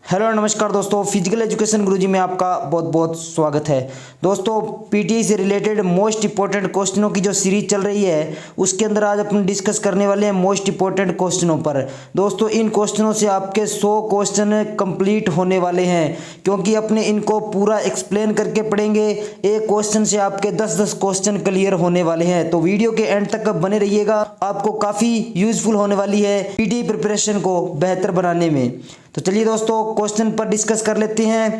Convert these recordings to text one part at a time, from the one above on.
Hello नमस्कार दोस्तों, physical education गुरुजी में आपका बहुत बहुत स्वागत है। दोस्तों पीटी से रिलेटेड मोस्ट इंपॉर्टेंट क्वेश्चनों की जो सीरीज चल रही है उसके अंदर आज अपन डिस्कस करने वाले हैं मोस्ट इंपॉर्टेंट क्वेश्चनों पर। दोस्तों इन क्वेश्चनों से आपके 100 क्वेश्चन कंप्लीट होने वाले हैं, क्योंकि अपने इनको पूरा एक्सप्लेन करके पढ़ेंगे। एक क्वेश्चन से आपके 10-10 क्वेश्चन क्लियर होने वाले हैं, तो वीडियो के एंड तक बने रहिएगा। आपको काफ़ी यूजफुल होने वाली है पीटी प्रिपरेशन को बेहतर बनाने में। तो चलिए दोस्तों क्वेश्चन पर डिस्कस कर लेते हैं।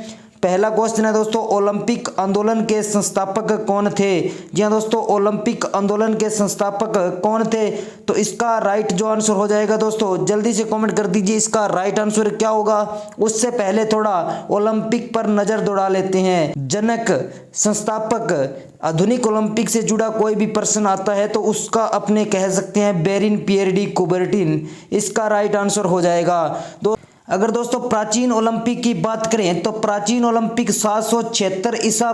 पहला क्वेश्चन है दोस्तों, ओलंपिक आंदोलन के संस्थापक कौन थे? जी हाँ दोस्तों, ओलंपिक आंदोलन के संस्थापक कौन थे? तो इसका राइट जो आंसर हो जाएगा दोस्तों, जल्दी से कमेंट कर दीजिए इसका राइट आंसर क्या होगा। उससे पहले थोड़ा ओलंपिक पर नजर दौड़ा लेते हैं। जनक, संस्थापक, आधुनिक ओलंपिक से जुड़ा कोई भी प्रश्न आता है तो उसका अपने कह सकते हैं बेरिन पियर डी कुबर्टिन, इसका राइट आंसर हो जाएगा। अगर दोस्तों प्राचीन ओलंपिक की बात करें तो प्राचीन ओलंपिक 776 ईसा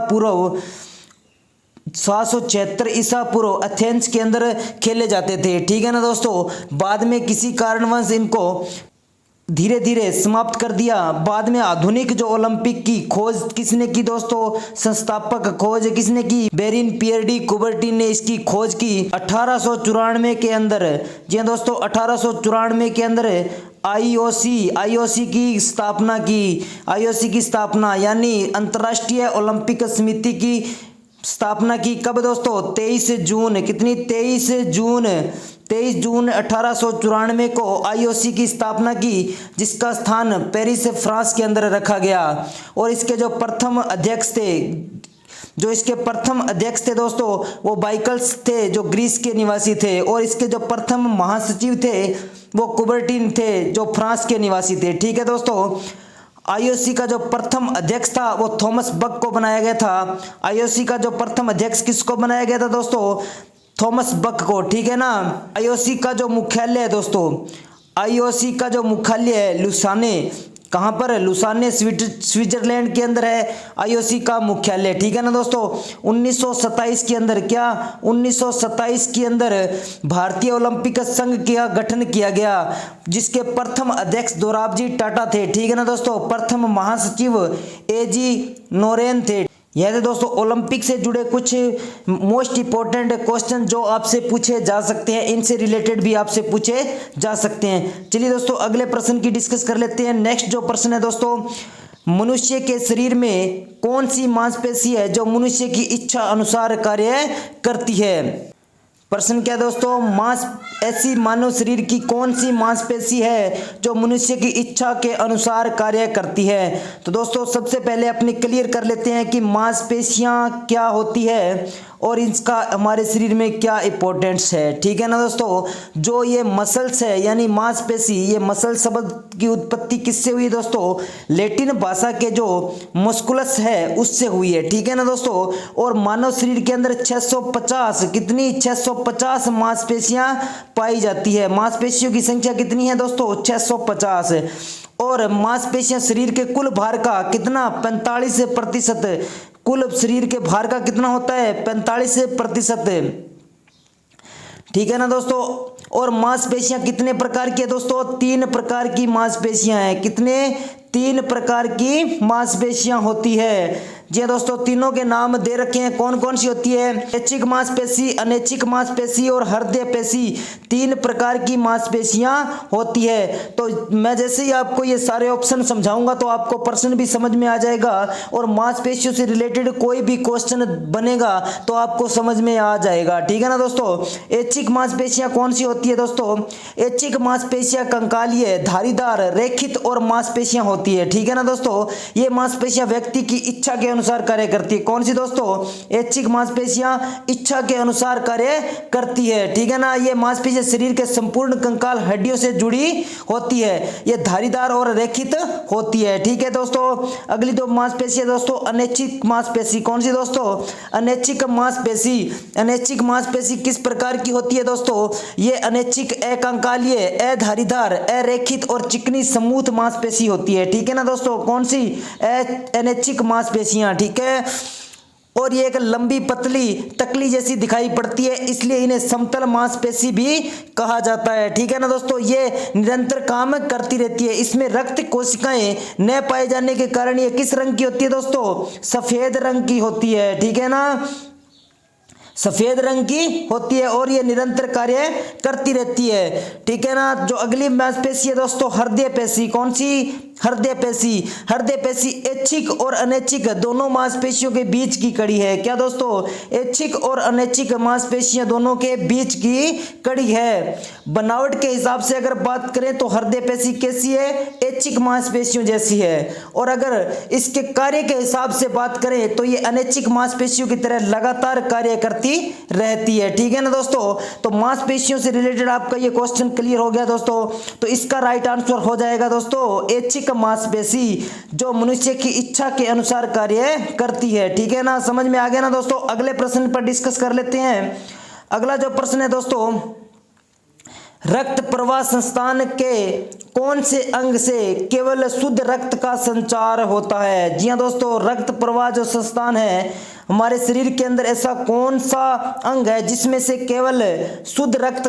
पूर्व एथेंस के अंदर खेले जाते थे, ठीक है ना दोस्तों। बाद में किसी कारणवश इनको धीरे धीरे समाप्त कर दिया। बाद में आधुनिक जो ओलंपिक की खोज किसने की दोस्तों? संस्थापक खोज किसने की? बेरिन पियर डी कुबर्टिन ने इसकी खोज की 1894 के अंदर। जी हाँ दोस्तों, 1894 के अंदर आईओसी की स्थापना की। आईओसी की स्थापना यानी अंतर्राष्ट्रीय ओलंपिक समिति की स्थापना की। कब दोस्तों? 23 जून, कितनी? 23 जून 1894 को आईओसी की स्थापना की, जिसका स्थान पेरिस फ्रांस के अंदर रखा गया। और इसके जो प्रथम अध्यक्ष थे दोस्तों वो बाइकल्स थे, जो ग्रीस के निवासी थे। और इसके जो प्रथम महासचिव थे वो कुबर्टिन थे, जो फ्रांस के निवासी थे, ठीक है दोस्तों। आईओसी का जो प्रथम अध्यक्ष था वो थॉमस बक को बनाया गया था। आईओसी का जो प्रथम अध्यक्ष किसको बनाया गया था दोस्तों? थॉमस बक को, ठीक है ना। आईओसी का जो मुख्यालय है दोस्तों, आईओसी का जो मुख्यालय है लुसाने, कहाँ पर? लुसाने स्विट्जरलैंड के अंदर है आईओसी का मुख्यालय, ठीक है ना दोस्तों। 1927 के अंदर क्या? 1927 के अंदर भारतीय ओलंपिक संघ का गठन किया गया, जिसके प्रथम अध्यक्ष दोराबजी टाटा थे, ठीक है ना दोस्तों। प्रथम महासचिव एजी नोरेन थे। यह थे दोस्तों ओलंपिक से जुड़े कुछ मोस्ट इंपॉर्टेंट क्वेश्चन जो आपसे पूछे जा सकते हैं, इनसे रिलेटेड भी आपसे पूछे जा सकते हैं। चलिए दोस्तों अगले प्रश्न की डिस्कस कर लेते हैं। नेक्स्ट जो प्रश्न है दोस्तों, मनुष्य के शरीर में कौन सी मांसपेशी है जो मनुष्य की इच्छा अनुसार कार्य करती है? प्रश्न क्या दोस्तों, ऐसी मानव शरीर की कौन सी मांसपेशी है जो मनुष्य की इच्छा के अनुसार कार्य करती है? तो दोस्तों सबसे पहले अपने क्लियर कर लेते हैं कि मांसपेशियां क्या होती है और इसका हमारे शरीर में क्या इंपॉर्टेंस है, ठीक है ना दोस्तों। जो ये मसल्स है यानी मांसपेशी, ये मसल शब्द की उत्पत्ति किससे हुई है दोस्तों? लैटिन भाषा के जो मस्कुलस है उससे हुई है, ठीक है ना दोस्तों। और मानव शरीर के अंदर 650, कितनी? 650 मांसपेशियां पाई जाती है। मांसपेशियों की संख्या कितनी है दोस्तों? 650। और मांसपेशियां शरीर के कुल भार का कितना? 45%। कुल शरीर के भार का कितना होता है? 45%, ठीक है ना दोस्तों। और मांसपेशियां कितने प्रकार की है दोस्तों? 3 प्रकार की मांसपेशियां हैं। कितने? 3 प्रकार की मांसपेशियां होती है। जी दोस्तों तीनों के नाम दे रखे हैं, कौन कौन सी होती है? ऐच्छिक मांसपेशी, अनैच्छिक मांसपेशी और हृदय पेशी। 3 प्रकार की मांसपेशियां होती है। तो मैं जैसे ही आपको ये सारे ऑप्शन समझाऊंगा तो आपको प्रश्न भी समझ में आ जाएगा और मांसपेशियों से रिलेटेड कोई भी क्वेश्चन बनेगा तो आपको समझ में आ जाएगा, ठीक है ना दोस्तों। ऐच्छिक मांसपेशियां कौन सी होती है दोस्तों? ऐच्छिक मांसपेशियां कंकालीय, धारीदार, रेखित और मांसपेशियां होती है, ठीक है ना दोस्तों। ये मांसपेशियां व्यक्ति की इच्छा के अनुसार कार्य करती है। कौन सी दोस्तों? ऐच्छिक मांसपेशियां इच्छा के अनुसार कार्य करती है, ठीक है ना। ये मांसपेशियां शरीर के संपूर्ण कंकाल हड्डियों से जुड़ी होती है। ये धारीदार और रेखित होती है, ठीक है दोस्तों। अगली 2 मांसपेशियां दोस्तों, अनैच्छिक मांसपेशी। कौन सी दोस्तों? अनैच्छिक मांसपेशी। अनैच्छिक मांसपेशी किस प्रकार की होती है दोस्तों? ये अनैच्छिक अकंकालीय, अधारीदार, अरेखित और चिकनी स्मूथ मांसपेशी होती है, ठीक है ना दोस्तों। कौन सी? अनैच्छिक मांसपेशियां, ठीक है। और ये एक लंबी पतली तकली जैसी दिखाई पड़ती है, इसलिए इन्हें समतल मांसपेशी भी कहा जाता है। ठीक है ना दोस्तों, ये निरंतर काम करती रहती है। इसमें रक्त कोशिकाएं न पाए जाने के कारण ये किस रंग की होती है दोस्तों? सफेद रंग की होती है। ठीक है ना, सफेद रंग की होती है और ये निरंतर कार्य करती रहती है। ठीक है ना, जो अगली मांसपेशी है दोस्तों हृदय पेशी। कौन सी? हृदय पेशी। हृदय पेशी ऐच्छिक और अनैच्छिक दोनों मांसपेशियों के बीच की कड़ी है। क्या दोस्तों? ऐच्छिक और अनैच्छिक मांसपेशियां दोनों के बीच की कड़ी है। बनावट के हिसाब से अगर बात करें तो हृदय पेशी कैसी है? ऐच्छिक मांसपेशियों जैसी है। और अगर इसके कार्य के हिसाब से बात करें तो ये अनैच्छिक मांसपेशियों की तरह लगातार कार्य करती रहती है। ठीक है ना दोस्तों, तो मांसपेशियों से रिलेटेड आपका ये क्वेश्चन क्लियर हो गया दोस्तों। तो इसका राइट आंसर हो जाएगा दोस्तों ऐच्छिक मांसपेशी, जो मनुष्य की इच्छा के अनुसार कार्य करती है। ठीक है ना, समझ में आ गया ना दोस्तों। अगले प्रश्न पर डिस्कस कर लेते हैं। अगला जो प्रश्न है दोस्तों, रक्त प्रवाह संस्थान के कौन से अंग से केवल शुद्ध रक्त का संचार होता है? जी हाँ दोस्तों, रक्त प्रवाह जो संस्थान है हमारे शरीर के अंदर, ऐसा कौन सा अंग है जिसमें से केवल शुद्ध रक्त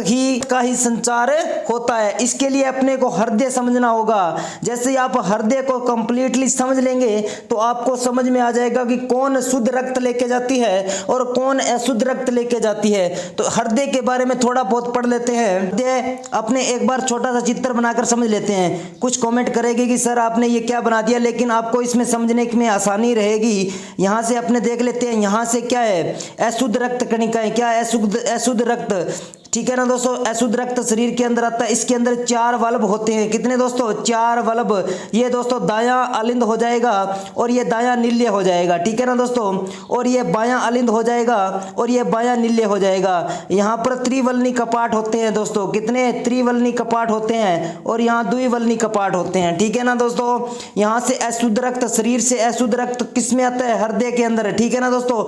का ही संचार होता है? इसके लिए अपने को हृदय समझना होगा। जैसे ही आप हृदय को कंप्लीटली समझ लेंगे तो आपको समझ में आ जाएगा कि कौन शुद्ध रक्त लेके जाती है और कौन अशुद्ध रक्त लेके जाती है। तो हृदय के बारे में थोड़ा बहुत पढ़ लेते हैं। हृदय अपने एक बार छोटा सा चित्र बनाकर समझ लेते हैं। कुछ कमेंट करेगी कि सर आपने ये क्या बना दिया, लेकिन आपको इसमें समझने में आसानी रहेगी। यहाँ से अपने देख लेते हैं, यहाँ से क्या है? अशुद्ध रक्त कणिकाएं। क्या है? अशुद्ध रक्त। ठीक है ना दोस्तों, अशुद्ध रक्त शरीर के अंदर आता है। इसके अंदर 4 वल्ब होते हैं। कितने दोस्तों? 4 वल्ब। ये दोस्तों दायां अलिंद हो जाएगा और ये दायां नील्य हो जाएगा। ठीक है ना दोस्तों, और ये बायां अलिंद हो जाएगा और ये बायां नील्य हो जाएगा। यहाँ पर त्रिवलनी कपाट होते हैं दोस्तों। कितने? त्रिवलनी कपाट होते हैं और यहाँ द्विवलनी कपाट होते हैं। ठीक है ना दोस्तों, यहाँ से अशुद्ध रक्त, शरीर से अशुद्ध रक्त किस में आता है? हृदय के अंदर। ठीक है ना दोस्तों,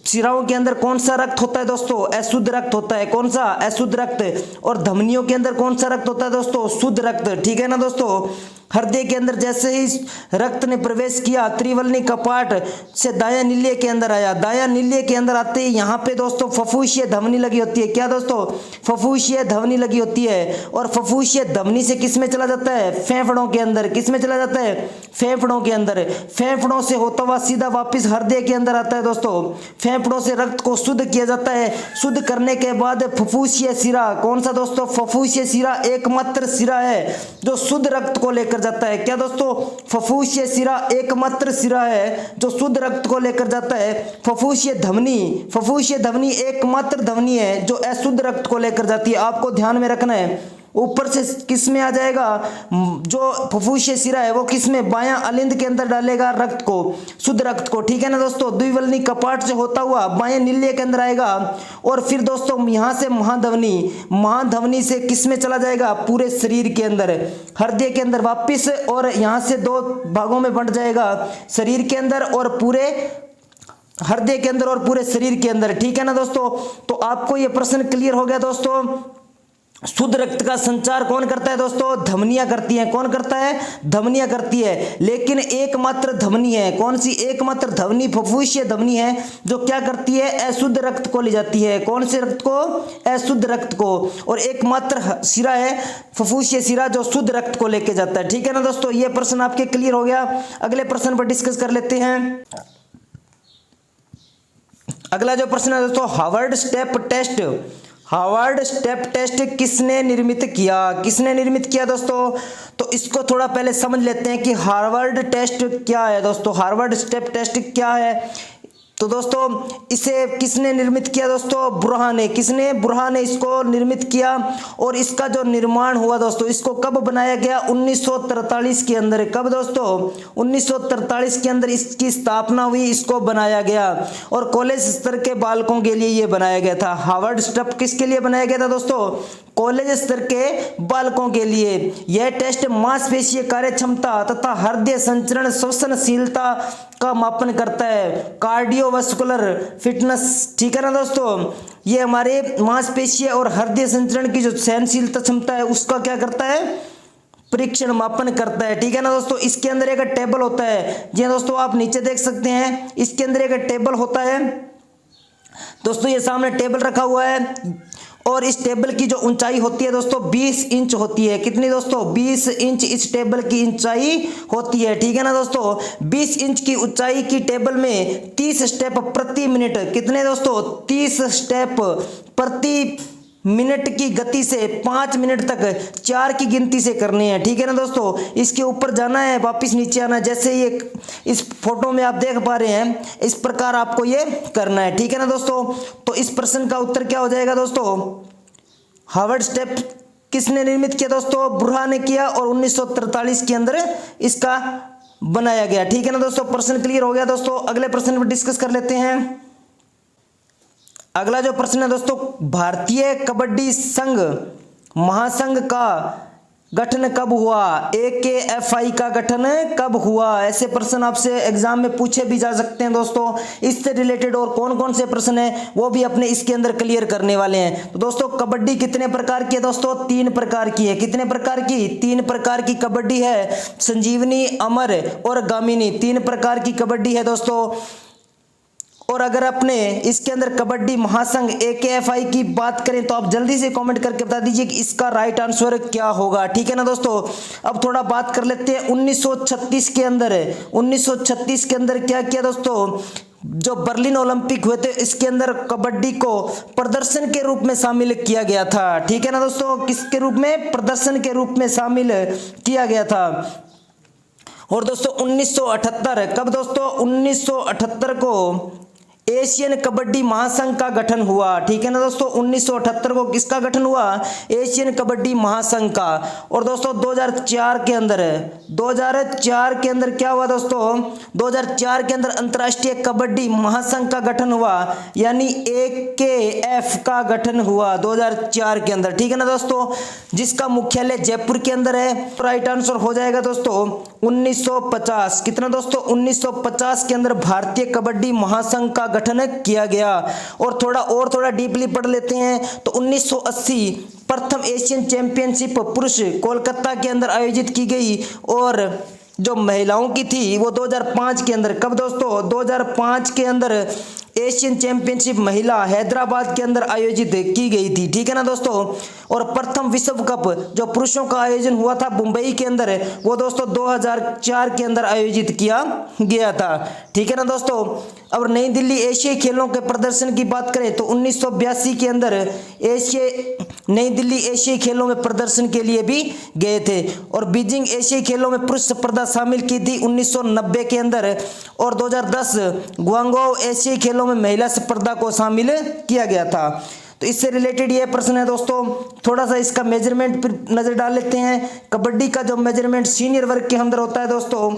शिराओं के अंदर कौन सा रक्त होता है दोस्तों? अशुद्ध रक्त होता है। कौन सा? अशुद्ध रक्त। और धमनियों के अंदर कौन सा रक्त होता है दोस्तों? शुद्ध रक्त। ठीक है ना दोस्तों, हृदय के अंदर जैसे ही रक्त ने प्रवेश किया त्रिवलनी कपाट से दायां नील्य के अंदर आया। दायां नील्य के अंदर आते ही यहाँ पे दोस्तों फफूसीय धमनी लगी होती है। क्या दोस्तों? फफूसीय धमनी लगी होती है। और फफूसीय धमनी से किस में चला जाता है? फेफड़ों के अंदर। किस में चला जाता है? फेफड़ों के अंदर। फेफड़ों से होता हुआ सीधा वापिस हृदय के अंदर आता है दोस्तों। फेफड़ों से रक्त को शुद्ध किया जाता है। शुद्ध करने के बाद फफूसीय सिरा। कौन सा दोस्तों? फफूसीय सिरा एकमात्र सिरा है जो शुद्ध रक्त को लेकर जाता है। क्या दोस्तों? फफूसीय सिरा एकमात्र सिरा है जो शुद्ध रक्त को लेकर जाता है। फफूसीय धमनी एकमात्र धमनी है जो अशुद्ध रक्त को लेकर जाती है। आपको ध्यान में रखना है। ऊपर से किस में आ जाएगा? जो फफूसीय सिरा है वो किस में? बायां अलिंद के अंदर डालेगा रक्त को, शुद्ध रक्त को। ठीक है ना दोस्तों, द्विवलनी कपाट से होता हुआ बाएं नील्य के अंदर आएगा और फिर दोस्तों यहाँ से महाधमनी से किस में चला जाएगा? पूरे शरीर के अंदर, हृदय के अंदर वापिस, और यहाँ से 2 भागों में बंट जाएगा, शरीर के अंदर और पूरे हृदय के अंदर और पूरे शरीर के अंदर। ठीक है ना दोस्तों, तो आपको ये प्रश्न क्लियर हो गया दोस्तों। शुद्ध रक्त का संचार कौन करता है दोस्तों? धमनियां करती हैं। कौन करता है? धमनियां करती है। लेकिन एकमात्र धमनी है। कौन सी? एकमात्र धमनी फफूसीय धमनी है जो क्या करती है? अशुद्ध रक्त को ले जाती है। कौन से रक्त को? अशुद्ध रक्त को। और एकमात्र सिरा है फफूसीय सिरा जो शुद्ध रक्त को लेके जाता है। ठीक है ना दोस्तों, ये प्रश्न आपके क्लियर हो गया। अगले प्रश्न पर डिस्कस कर लेते हैं। अगला जो प्रश्न है दोस्तों, हार्वर्ड स्टेप टेस्ट किसने निर्मित किया? किसने निर्मित किया दोस्तों? तो इसको थोड़ा पहले समझ लेते हैं कि हार्वर्ड टेस्ट क्या है दोस्तों। हार्वर्ड स्टेप टेस्ट क्या है? तो दोस्तों इसे किसने निर्मित किया दोस्तों? बुरहा ने। किसने? बुरहा ने इसको निर्मित किया। और इसका जो निर्माण हुआ दोस्तों, इसको कब बनाया गया? 1943 के अंदर। कब दोस्तों? 1943 के अंदर इसकी स्थापना हुई, इसको बनाया गया और कॉलेज स्तर के बालकों के लिए ये बनाया गया था। हार्वर्ड स्टेप किसके लिए बनाया गया था दोस्तों? कॉलेज स्तर के बालकों के लिए। यह टेस्ट मांसपेशीय कार्य क्षमता तथा हृदय संचरण श्वसनशीलता का मापन करता है, कार्डियोवास्कुलर फिटनेस। ठीक है ना दोस्तों, ये हमारे मांसपेशीय और हृदय संचरण की जो सहनशीलता क्षमता है उसका क्या करता है? परीक्षण मापन करता है, ठीक है ना दोस्तों। इसके अंदर एक टेबल होता है, जी दोस्तों आप नीचे देख सकते हैं, इसके अंदर एक टेबल होता है दोस्तों। ये सामने टेबल रखा हुआ है और इस टेबल की जो ऊंचाई होती है दोस्तों 20 इंच होती है। कितनी दोस्तों? 20 इंच इस टेबल की ऊंचाई होती है, ठीक है ना दोस्तों। 20 इंच की ऊंचाई की टेबल में 30 स्टेप प्रति मिनट, कितने दोस्तों? 30 स्टेप प्रति मिनट की गति से 5 मिनट तक 4 की गिनती से करनी है, ठीक है ना दोस्तों। इसके ऊपर जाना है, वापिस नीचे आना है, जैसे ये इस फोटो में आप देख पा रहे हैं, इस प्रकार आपको ये करना है, ठीक है ना दोस्तों। तो इस प्रश्न का उत्तर क्या हो जाएगा दोस्तों? हार्वर्ड स्टेप किसने निर्मित किया दोस्तों? बुरहा ने किया और 1943 के अंदर इसका बनाया गया, ठीक है ना दोस्तों। प्रश्न क्लियर हो गया दोस्तों। अगले प्रश्न पर डिस्कस कर लेते हैं। अगला जो प्रश्न है दोस्तों, भारतीय कबड्डी संघ महासंघ का गठन कब हुआ? AKFI का गठन कब हुआ? ऐसे प्रश्न आपसे एग्जाम में पूछे भी जा सकते हैं दोस्तों। इससे रिलेटेड और कौन कौन से प्रश्न हैं वो भी अपने इसके अंदर क्लियर करने वाले हैं। तो दोस्तों कबड्डी कितने प्रकार की है दोस्तों? 3 प्रकार की है। कितने प्रकार की? 3 प्रकार की कबड्डी है। संजीवनी, अमर और गामिनी, 3 प्रकार की कबड्डी है दोस्तों। और अगर अपने इसके अंदर कबड्डी महासंघ AKFI की बात करें तो आप जल्दी से कमेंट करके बता दीजिए कि इसका राइट आंसर क्या होगा, ठीक है ना दोस्तों। अब थोड़ा बात कर लेते हैं 1936 के अंदर। 1936 के अंदर क्या किया दोस्तों? जो बर्लिन ओलंपिक हुए थे इसके अंदर कबड्डी को प्रदर्शन के रूप में शामिल किया गया था, ठीक है ना दोस्तों। किसके रूप में? प्रदर्शन के रूप में शामिल किया गया था। और दोस्तों 1978 कब दोस्तों? 1978 को एशियन कबड्डी महासंघ का गठन हुआ, ठीक है ना दोस्तों। 1978 को किसका गठन हुआ? एशियन कबड्डी महासंघ का। और दोस्तों 2004 के अंदर, 2004 के अंदर क्या हुआ दोस्तों? 2004 के अंदर अंतर्राष्ट्रीय कबड्डी महासंघ का गठन हुआ, यानी AKF का गठन हुआ 2004 के अंदर, ठीक है ना दोस्तों। जिसका मुख्यालय जयपुर के अंदर है। राइट आंसर हो जाएगा दोस्तों 1950। कितना दोस्तों? 1950 के अंदर भारतीय कबड्डी महासंघ का गठन किया गया। और थोड़ा डीपली पढ़ लेते हैं तो 1980 प्रथम एशियन चैंपियनशिप पुरुष कोलकाता के अंदर आयोजित की गई और जो महिलाओं की थी वो 2005 के अंदर। कब दोस्तों? 2005 के अंदर एशियन चैंपियनशिप महिला हैदराबाद के अंदर आयोजित की गई थी, ठीक है ना दोस्तों। और प्रथम विश्व कप जो पुरुषों का आयोजन हुआ था मुंबई के अंदर, वो दोस्तों 2004 के अंदर आयोजित किया गया था, ठीक है ना दोस्तों। अब नई दिल्ली एशियाई खेलों के प्रदर्शन की बात करें तो 1982 के अंदर नई दिल्ली एशियाई खेलों में प्रदर्शन के लिए भी गए थे। और बीजिंग एशियाई खेलों में पुरुष स्पर्धा शामिल की थी 1990 के अंदर। और 2010 ग्वांगझो एशियाई खेलों में महिला स्पर्धा को शामिल किया गया था। तो इससे रिलेटेड ये प्रश्न है दोस्तों। थोड़ा सा इसका मेजरमेंट पर नजर डाल लेते हैं। कबड्डी का जो मेजरमेंट सीनियर वर्ग के अंदर होता है दोस्तों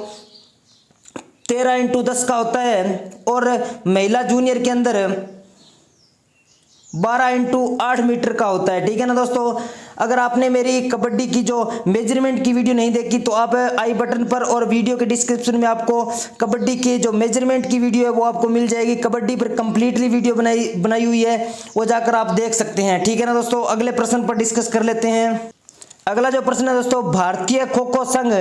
13x10 का होता है। और महिला जूनियर के अंदर 12x8 मीटर का होता है, ठीक है ना दोस्तों। अगर आपने मेरी कबड्डी की जो मेजरमेंट की वीडियो नहीं देखी तो आप आई बटन पर और वीडियो के डिस्क्रिप्शन में आपको कबड्डी की जो मेजरमेंट की वीडियो है वो आपको मिल जाएगी। कबड्डी पर कंप्लीटली वीडियो बनाई हुई है, वो जाकर आप देख सकते हैं, ठीक है ना दोस्तों। अगले प्रश्न पर डिस्कस कर लेते हैं। अगला जो प्रश्न है दोस्तों, भारतीय खो खो संघ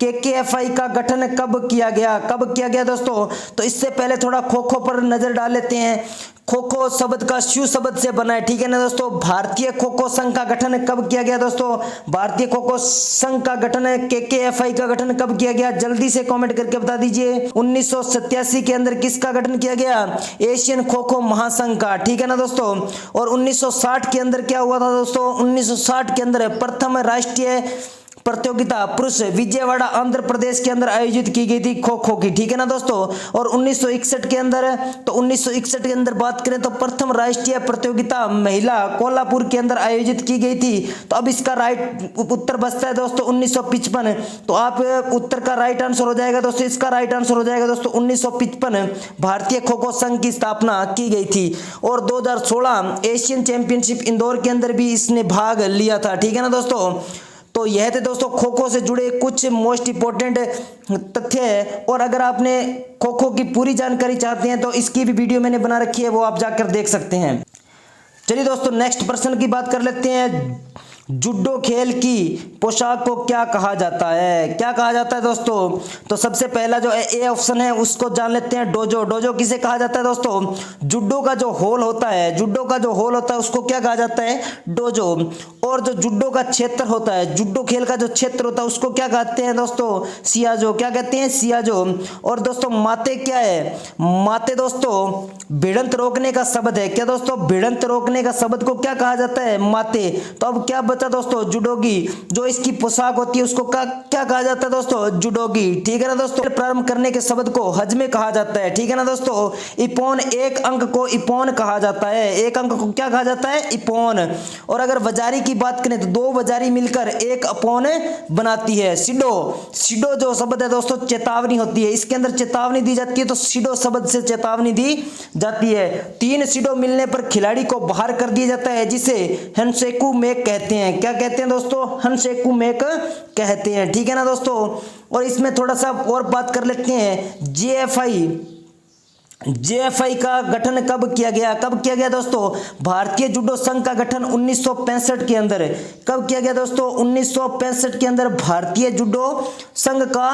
KKFI का गठन कब किया गया? कब किया गया दोस्तों? तो इससे पहले थोड़ा खो खो पर नजर डाल लेते हैं। खो खो शब्द का शू शब्द से बना है, ठीक है ना दोस्तों। भारतीय खो खो संघ का गठन कब किया गया दोस्तों? भारतीय खो खो संघ का गठन KKFI का गठन कब किया गया? जल्दी से कमेंट करके बता दीजिए। 1987 के अंदर किसका गठन किया गया? एशियन खो खो महासंघ का, ठीक है ना दोस्तों। और 1960 के अंदर क्या हुआ था दोस्तों? 1960 के अंदर प्रथम राष्ट्रीय प्रतियोगिता पुरुष विजयवाड़ा आंध्र प्रदेश के अंदर आयोजित की गई थी खो खो की, ठीक है ना दोस्तों। और 1961 के अंदर, तो 1961 के अंदर बात करें तो प्रथम राष्ट्रीय प्रतियोगिता महिला कोल्हापुर के अंदर आयोजित की गई थी। तो अब इसका राइट उत्तर बचता है दोस्तों 1955। तो आप उत्तर का राइट आंसर हो जाएगा दोस्तों, इसका राइट आंसर हो जाएगा दोस्तों 1955 भारतीय खो खो संघ की स्थापना की गई थी। और 2016 एशियन चैंपियनशिप इंदौर के अंदर भी इसने भाग लिया था, ठीक है ना दोस्तों। तो यह थे दोस्तों खो खो से जुड़े कुछ मोस्ट इंपोर्टेंट तथ्य है। और अगर आपने खो खो की पूरी जानकारी चाहते हैं तो इसकी भी वीडियो मैंने बना रखी है, वो आप जाकर देख सकते हैं। चलिए दोस्तों नेक्स्ट प्रश्न की बात कर लेते हैं। जुडो खेल की पोशाक को क्या कहा जाता है? क्या कहा जाता है दोस्तों? तो सबसे पहला जो ए ऑप्शन है उसको जान लेते हैं, डोजो। डोजो किसे कहा जाता है दोस्तों? जुडो का जो होल होता है, जुडो का जो होल होता है उसको क्या कहा जाता है? डोजो। और जो जुडो का क्षेत्र होता है, जुडो खेल का जो क्षेत्र होता है उसको क्या कहते हैं दोस्तों? सियाजो। क्या कहते हैं? सियाजो। और दोस्तों माते क्या है? माते दोस्तों भिड़ंत रोकने का शब्द है। क्या दोस्तों? भिड़ंत रोकने का शब्द को क्या कहा जाता है? माते। तो अब क्या बचा दोस्तों? जुडोगी। जो इसकी पोशाक होती है उसको क्या कहा जाता है दोस्तों? जुडोगी। ठीक है ना दोस्तों? प्रारंभ करने के शब्द को हजमे कहा जाता है। ठीक है ना दोस्तों? इपोन, एक अंक को इपोन कहा जाता है। एक अंक को क्या कहा जाता है? इपोन। और अगर वजारी की बात करें तो दो वजारी मिलकर एक अपोन बनाती है। सिडो। सिडो जो शब्द है दोस्तों चेतावनी होती है, इसके अंदर चेतावनी दी जाती है, तो सिडो शब्द से चेतावनी दी जाती है। 3 सिडो मिलने पर खिलाड़ी को बाहर कर दिया जाता है, जिसे हनसेकु मेक कहते हैं। क्या कहते हैं दोस्तों? हनसेकु मेक कहते हैं। ठीक है ना दोस्तों? और इसमें थोड़ा सा और बात कर लेते हैं। जेएफआई का गठन कब किया गया? कब किया गया दोस्तों? भारतीय जुडो संघ का गठन 1965 के अंदर। कब किया गया दोस्तों? 1965 के अंदर भारतीय जुडो संघ का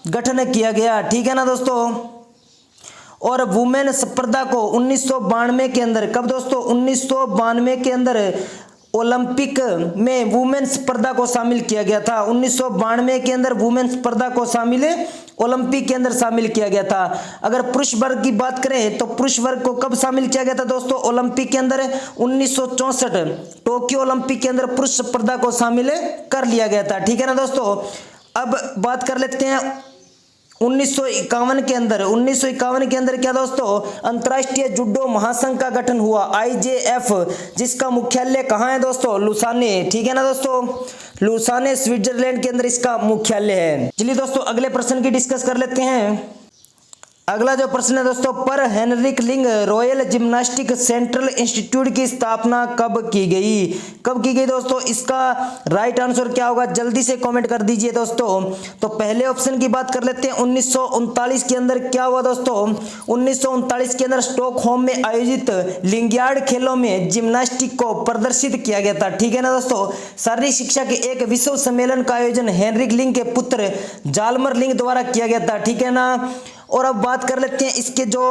गठन किया गया। ठीक है ना दोस्तों? और वुमेन स्पर्धा को 1992 के अंदर, कब दोस्तों? 1992 के अंदर ओलंपिक में वुमेन स्पर्धा को शामिल किया गया था। 1992 के अंदर वुमेन स्पर्धा को शामिल ओलंपिक के अंदर शामिल किया गया था। अगर पुरुष वर्ग की बात करें तो पुरुष वर्ग को कब शामिल किया गया था दोस्तों? ओलंपिक के अंदर 1964 टोक्यो ओलंपिक के अंदर पुरुष स्पर्धा को शामिल कर लिया गया था। ठीक है ना दोस्तों? अब बात कर लेते हैं 1951 के अंदर। 1951 के अंदर क्या दोस्तों? अंतर्राष्ट्रीय जुडो महासंघ का गठन हुआ, IJF, जिसका मुख्यालय कहाँ है दोस्तों? लुसाने। ठीक है ना दोस्तों? लुसाने स्विट्जरलैंड के अंदर इसका मुख्यालय है। चलिए दोस्तों अगले प्रश्न की डिस्कस कर लेते हैं। अगला जो प्रश्न है दोस्तों, पर हेनरिक लिंग रॉयल जिम्नास्टिक सेंट्रल इंस्टीट्यूट की स्थापना कब की गई? कब की गई दोस्तों? इसका राइट आंसर क्या होगा? जल्दी से कमेंट कर दीजिए दोस्तों। तो पहले ऑप्शन की बात कर लेते हैं। 1939 के अंदर क्या हुआ दोस्तों? 1939 के अंदर स्टॉकहोम में आयोजित लिंगियार्ड खेलों में जिम्नास्टिक को प्रदर्शित किया गया था। ठीक है ना दोस्तों? शारीरिक शिक्षा के एक विश्व सम्मेलन का आयोजन हेनरिक लिंग के पुत्र जालमर लिंग द्वारा किया गया था। ठीक है ना? और अब बात कर लेते हैं इसके जो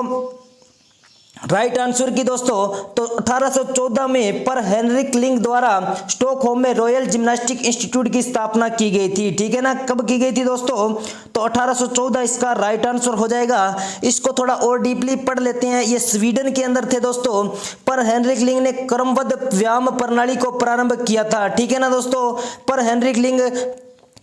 राइट आंसर की दोस्तों, तो 1814 में पर हेनरिक लिंग द्वारा स्टॉकहोम में रॉयल जिम्नास्टिक इंस्टीट्यूट की स्थापना की गई थी। ठीक है ना? कब की गई थी दोस्तों? तो 1814 इसका राइट आंसर हो जाएगा। इसको थोड़ा और डीपली पढ़ लेते हैं। ये स्वीडन के अंदर थे दोस्तों। पर हेनरिक लिंग ने क्रमबद्ध व्यायाम प्रणाली को प्रारंभ किया था। ठीक है ना दोस्तों? पर हेनरिक लिंग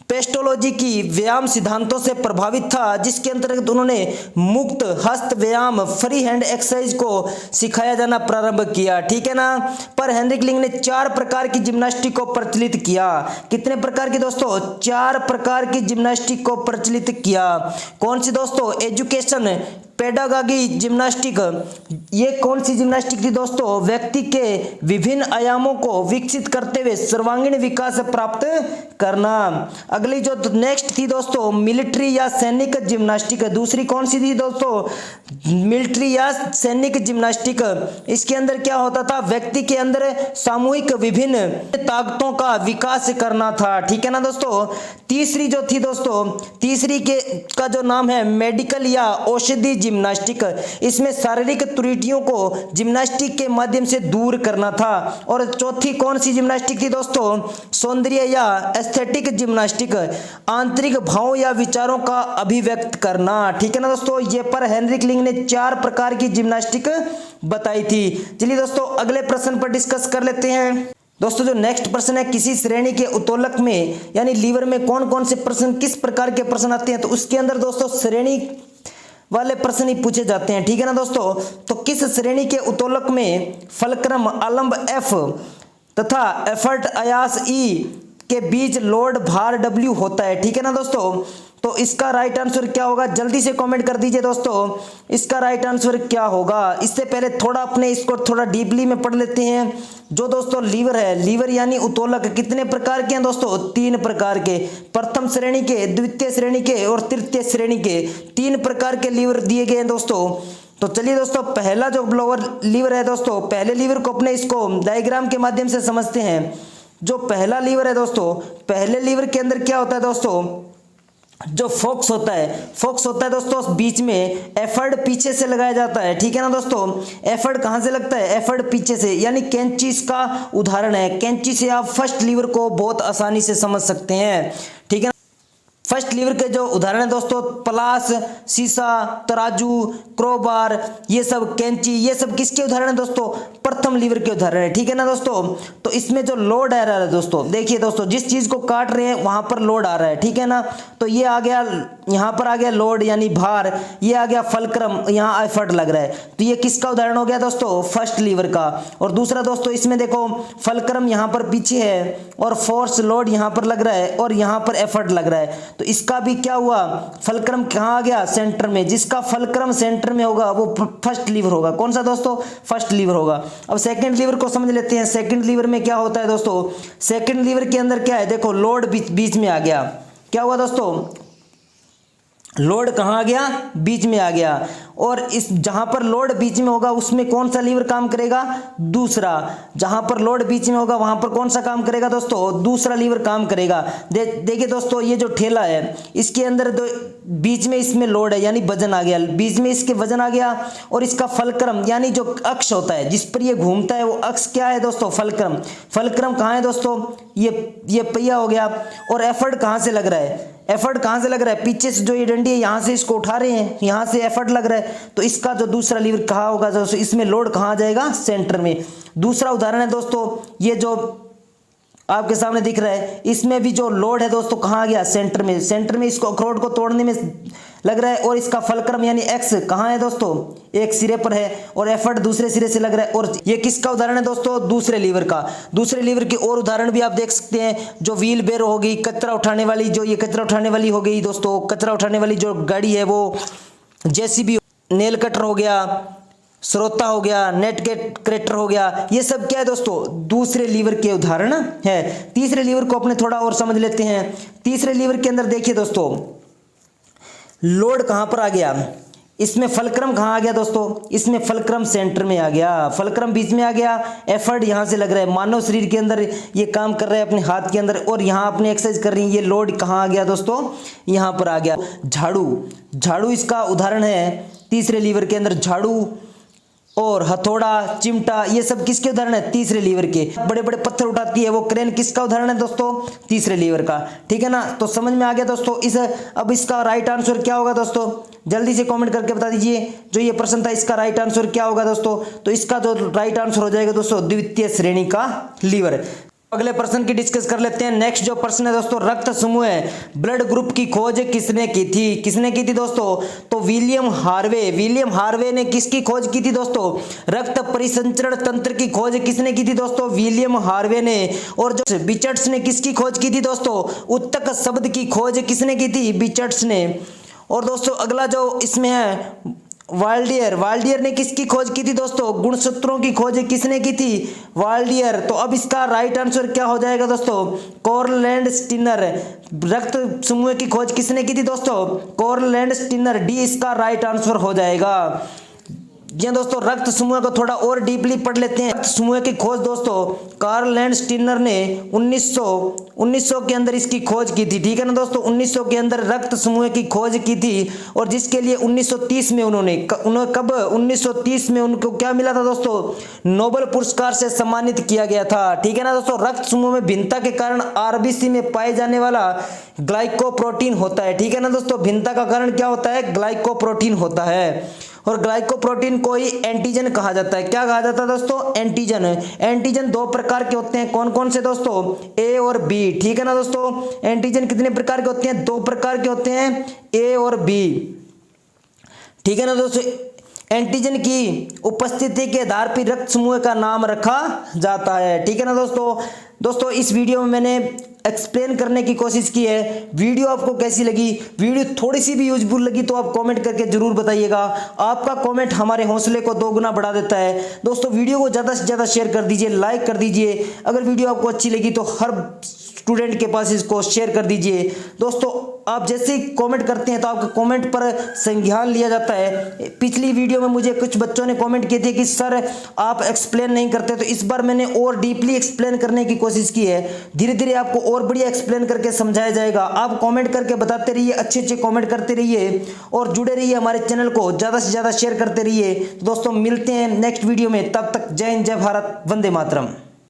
पेस्टोलॉजी की व्यायाम सिद्धांतों से प्रभावित था, जिसके अंतर्गत उन्होंने मुक्त हस्त व्यायाम फ्री हैंड एक्सरसाइज को सिखाया जाना प्रारंभ किया। ठीक है ना? पर हेनरिक लिंग ने 4 प्रकार की जिम्नास्टिक को प्रचलित किया। कितने प्रकार की दोस्तों? 4 प्रकार की जिम्नास्टिक को प्रचलित किया। कौन सी दोस्तों? Education, pedagogy gymnastic. ये कौन सी जिम्नास्टिक थी दोस्तों? व्यक्ति के विभिन्न आयामों को विकसित करते हुए सर्वांगीण विकास प्राप्त करना। अगली जो नेक्स्ट थी दोस्तों, मिलिट्री या सैनिक जिम्नास्टिक। दूसरी कौन सी थी दोस्तों? मिलिट्री या सैनिक जिम्नास्टिक। इसके अंदर क्या होता था? व्यक्ति के अंदर सामूहिक विभिन्न ताकतों का विकास करना था। ठीक है ना दोस्तों? तीसरी जो थी दोस्तों, तीसरी के का जो नाम है मेडिकल या औषधि जिम्नास्टिक। इसमें शारीरिक त्रुटियों को जिम्नास्टिक के माध्यम से दूर करना था। और चौथी कौन सी जिम्नास्टिक थी दोस्तों? सौंदर्य या एस्थेटिक जिम्नास्टिक, आंतरिक भावों या विचारों का अभिव्यक्त करना। ठीक है ना दोस्तों? ये पर हेनरिक लिंग ने 4 प्रकार की जिम्नास्टिक बताई थी। चलिए दोस्तों अगले प्रश्न पर डिस्कस कर लेते हैं। दोस्तों जो नेक्स्ट प्रश्न है, किसी श्रेणी के उत्तोलक में यानी लीवर में कौन कौन से प्रश्न, किस प्रकार के प्रश्न आते हैं? तो उसके अंदर दोस्तों श्रेणी वाले प्रश्न ही पूछे जाते हैं। ठीक है ना दोस्तों? तो किस श्रेणी के उत्तोलक में फलक्रम आलंब F तथा एफर्ट आयास E के बीच लोड भार W होता है। ठीक है ना दोस्तों? तो इसका राइट आंसर क्या होगा? जल्दी से कमेंट कर दीजिए दोस्तों, इसका राइट आंसर क्या होगा। इससे पहले थोड़ा अपने इसको थोड़ा डीपली में पढ़ लेते हैं। जो दोस्तों लीवर है, लीवर यानी उत्तोलक कितने प्रकार के हैं दोस्तों? 3 प्रकार के। प्रथम श्रेणी के, द्वितीय श्रेणी के और तृतीय श्रेणी के 3 प्रकार के लीवर दिए गए हैं दोस्तों। तो चलिए दोस्तों पहला जो लोअर लीवर है दोस्तों, पहले लीवर को अपने इसको डायग्राम के माध्यम से समझते हैं। जो पहला लीवर है दोस्तों, पहले लीवर के अंदर क्या होता है दोस्तों, जो फोक्स होता है दोस्तों, बीच में एफर्ड पीछे से लगाया जाता है, ठीक है ना दोस्तों। एफर्ड कहां से लगता है, एफर्ड पीछे से, यानी कैंची इसका उदाहरण है। कैंची से आप फर्स्ट लीवर को बहुत आसानी से समझ सकते हैं, ठीक है ना। फर्स्ट लीवर के जो उदाहरण है दोस्तों, प्लास, शीशा, तराजू, क्रोबार, ये सब कैंची, ये सब किसके उदाहरण है दोस्तों, प्रथम लीवर के उदाहरण है, ठीक है ना दोस्तों। तो इसमें जो लोड आ रहा है दोस्तों, देखिए दोस्तों, जिस चीज को काट रहे हैं वहां पर लोड आ रहा है, ठीक है ना। तो ये आ गया, यहां पर आ गया लोड यानी भार, ये आ गया फलक्रम, यहां एफर्ट लग रहा है। तो ये किसका उदाहरण हो गया दोस्तों, फर्स्ट लीवर का। और दूसरा दोस्तों, इसमें देखो फलक्रम यहां पर पीछे है और फोर्स लोड यहां पर लग रहा है और यहां पर एफर्ट लग रहा है। तो इसका भी क्या हुआ, फलक्रम कहां आ गया, सेंटर में। जिसका फलक्रम सेंटर में होगा वो फर्स्ट लीवर होगा। कौन सा दोस्तों, फर्स्ट लीवर होगा। अब सेकंड लीवर को समझ लेते हैं। सेकंड लीवर में क्या होता है दोस्तों, सेकंड लीवर के अंदर क्या है, देखो लोड बीच में आ गया। क्या हुआ दोस्तों, लोड कहां आ गया, बीच में आ गया। और इस जहां पर लोड बीच में होगा उसमें कौन सा लीवर काम करेगा, दूसरा। जहां पर लोड बीच में होगा वहां पर कौन सा काम करेगा दोस्तों, दूसरा लीवर काम करेगा। देखिए दोस्तों, ये जो ठेला है इसके अंदर बीच में इसमें लोड है यानी वजन आ गया, बीच में इसके वजन आ गया। और इसका फलक्रम यानी जो अक्ष होता है जिस पर ये घूमता है वो अक्ष क्या है दोस्तों, फलक्रम। फलक्रम कहां है दोस्तों, ये पहिया हो गया। और एफर्ट कहां से लग रहा है, एफर्ट कहां से लग रहा है, पीछे से जो ये डंडी है यहां से इसको उठा रहे हैं, यहां से एफर्ट लग रहा है। तो इसका जो दूसरा लीवर कहां होगा दोस्तों, इसमें लोड कहां आ जाएगा, सेंटर में। दूसरा उदाहरण है दोस्तों, ये जो आपके सामने दिख रहा है इसमें भी जो लोड है दोस्तों कहां आ गया, सेंटर में। सेंटर में इसको अखरोट को तोड़ने में लग रहा है। और इसका फलक्रम यानी एक्स कहां है दोस्तों, एक सिरे पर है और एफर्ट दूसरे सिरे से लग रहा है। और ये किसका उदाहरण है दोस्तों, दूसरे लीवर का। दूसरे लीवर के और उदाहरण भी आप देख सकते हैं, जो व्हील बेरो होगी, कचरा उठाने वाली, जो ये कचरा उठाने वाली हो गई दोस्तों, कचरा उठाने वाली जो गाड़ी है वो जेसीबी, नेल कटर हो गया, श्रोता हो गया, नेट क्रेटर हो गया। ये सब क्या है दोस्तों, दूसरे लीवर के उदाहरण है। तीसरे लीवर को अपने थोड़ा और समझ लेते हैं। तीसरे लीवर के अंदर देखिए दोस्तों, लोड कहां पर आ गया, इसमें फलक्रम कहां आ गया दोस्तों, इसमें फलक्रम सेंटर में आ गया, फलक्रम बीच में आ गया। एफर्ट यहां से लग रहा है, मानव शरीर के अंदर ये काम कर रहा है अपने हाथ के अंदर और यहां अपने एक्सरसाइज कर रही है। ये लोड कहां आ गया दोस्तों, यहां पर आ गया। झाड़ू इसका उदाहरण है तीसरे लीवर के अंदर। झाड़ू और हथौड़ा, चिमटा, ये सब किसके उदाहरण है, तीसरे लीवर के। बड़े बड़े पत्थर उठाती है वो क्रेन, किसका उदाहरण है दोस्तों, तीसरे लीवर का, ठीक है ना। तो समझ में आ गया दोस्तों। अब इसका राइट आंसर क्या होगा दोस्तों, जल्दी से कमेंट करके बता दीजिए। जो ये प्रश्न था इसका राइट आंसर क्या होगा दोस्तों। तो इसका जो राइट आंसर हो जाएगा दोस्तों, द्वितीय श्रेणी का लीवर। अगले प्रश्न की डिस्कस कर लेते हैं। नेक्स्ट जो प्रश्न है दोस्तों, रक्त समूह है, ब्लड ग्रुप की खोज किसने की थी, किसने की थी दोस्तों, तो विलियम हार्वे ने किसकी खोज की थी दोस्तों, रक्त परिसंचरण तंत्र की खोज किसने की थी दोस्तों, विलियम हार्वे ने। और जो बिचर्ड्स ने किसकी खोज की थी दोस्तों, उत्तक शब्द की खोज किसने की थी, बिचर्ड्स ने। और दोस्तों अगला जो इसमें है वाल्डियर ने किसकी खोज की थी दोस्तों, गुणसूत्रों की खोज किसने की थी, वाल्डियर। तो अब इसका राइट आंसर क्या हो जाएगा दोस्तों, कॉर्ल लैंड स्टिनर। रक्त समूह की खोज किसने की थी दोस्तों, कॉर्ल लैंड स्टिनर, डी इसका राइट आंसर हो जाएगा। जी दोस्तों, रक्त समूह को थोड़ा और डीपली पढ़ लेते हैं। रक्त समूह की खोज दोस्तों कार्ल लैंड स्टिनर ने 1900 के अंदर इसकी खोज की थी, ठीक है ना दोस्तों। 1900 के अंदर रक्त समूह की खोज की थी और जिसके लिए 1930 में उन्होंने कब 1930 में उनको क्या मिला था दोस्तों, नोबेल पुरस्कार से सम्मानित किया गया था, ठीक है ना दोस्तों। रक्त समूह में भिन्नता के कारण आरबीसी में पाए जाने वाला ग्लाइकोप्रोटीन होता है, ठीक है ना दोस्तों। भिन्नता का कारण क्या होता है, ग्लाइकोप्रोटीन होता है। और ग्लाइकोप्रोटीन को ही एंटीजन कहा जाता है। क्या कहा जाता है दोस्तों, एंटीजन। एंटीजन दो प्रकार के होते हैं, कौन कौन से दोस्तों, ए और बी, ठीक है ना दोस्तों। एंटीजन कितने प्रकार के होते हैं, दो प्रकार के होते हैं, ए और बी, ठीक है ना दोस्तों। एंटीजन की उपस्थिति के आधार पर रक्त समूह का नाम रखा जाता है, ठीक है ना दोस्तों। इस वीडियो में मैंने एक्सप्लेन करने की कोशिश की है। वीडियो आपको कैसी लगी, वीडियो थोड़ी सी भी यूजफुल लगी तो आप कमेंट करके जरूर बताइएगा। आपका कमेंट हमारे हौसले को दोगुना बढ़ा देता है। दोस्तों वीडियो को ज़्यादा से ज़्यादा शेयर कर दीजिए, लाइक कर दीजिए। अगर वीडियो आपको अच्छी लगी तो हर स्टूडेंट के पास इसको शेयर कर दीजिए। दोस्तों आप जैसे ही कमेंट करते हैं तो आपके कमेंट पर संज्ञान लिया जाता है। पिछली वीडियो में मुझे कुछ बच्चों ने कमेंट किए थे कि सर आप एक्सप्लेन नहीं करते, तो इस बार मैंने और डीपली एक्सप्लेन करने की कोशिश की है। धीरे धीरे आपको और बढ़िया एक्सप्लेन करके समझाया जाएगा। आप कमेंट करके बताते रहिए, अच्छे अच्छे कमेंट करते रहिए और जुड़े रहिए हमारे चैनल को, ज़्यादा से ज़्यादा शेयर करते रहिए। दोस्तों मिलते हैं नेक्स्ट वीडियो में, तब तक जय हिंद, जय भारत, वंदे मातरम।